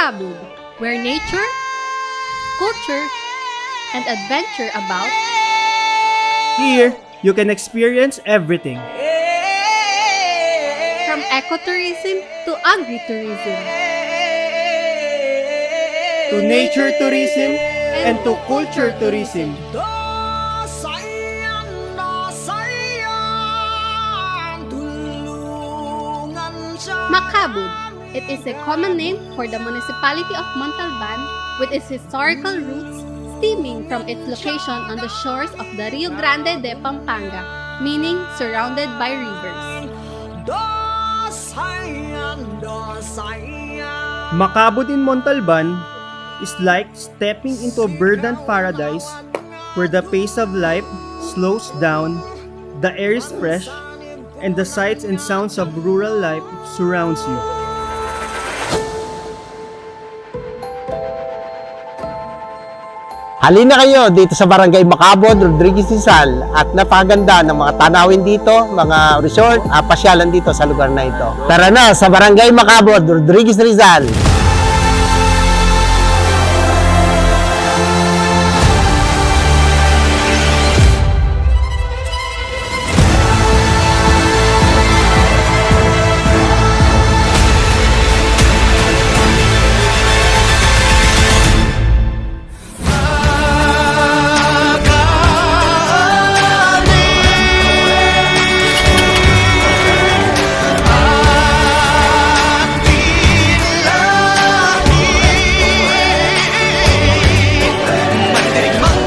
Makabud, where nature, culture, and adventure about. Here, you can experience everything. From ecotourism to agritourism, To nature tourism and to culture tourism. Makabud. It is a common name for the municipality of Montalban with its historical roots stemming from its location on the shores of the Rio Grande de Pampanga, meaning surrounded by rivers. Makabud in Montalban is like stepping into a verdant paradise where the pace of life slows down, the air is fresh, and the sights and sounds of rural life surrounds you. Halina kayo dito sa Barangay Makabud, Rodriguez Rizal at napaganda ng mga tanawin dito, mga resort, pasyalan dito sa lugar na ito. Tara na sa Barangay Makabud, Rodriguez Rizal.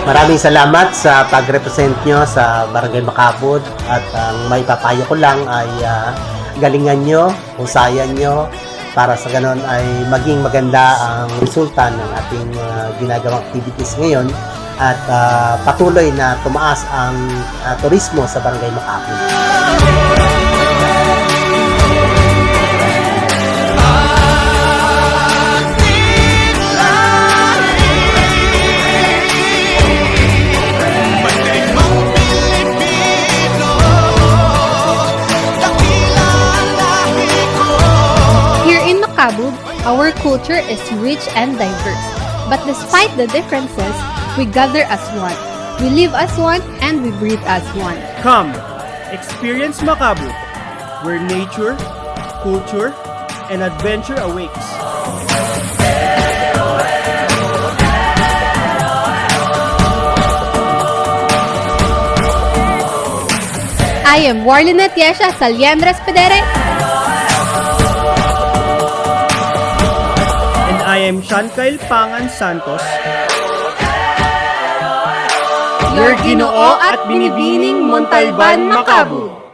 Maraming salamat sa pag-represent nyo sa Barangay Makabud at ang may papayo ko lang ay galingan nyo, husayan nyo para sa ganon ay maging maganda ang resulta ng ating ginagawang activities ngayon at patuloy na tumaas ang turismo sa Barangay Makabud. Makabud, our culture is rich and diverse. But despite the differences, we gather as one. We live as one and we breathe as one. Come, experience Makabud, where nature, culture, and adventure awakes. I am Warlinet Yesha Saliendres Pedere. I am Shankail Pangan Santos, Your Ginoo at Binibining Montalban, Makabud.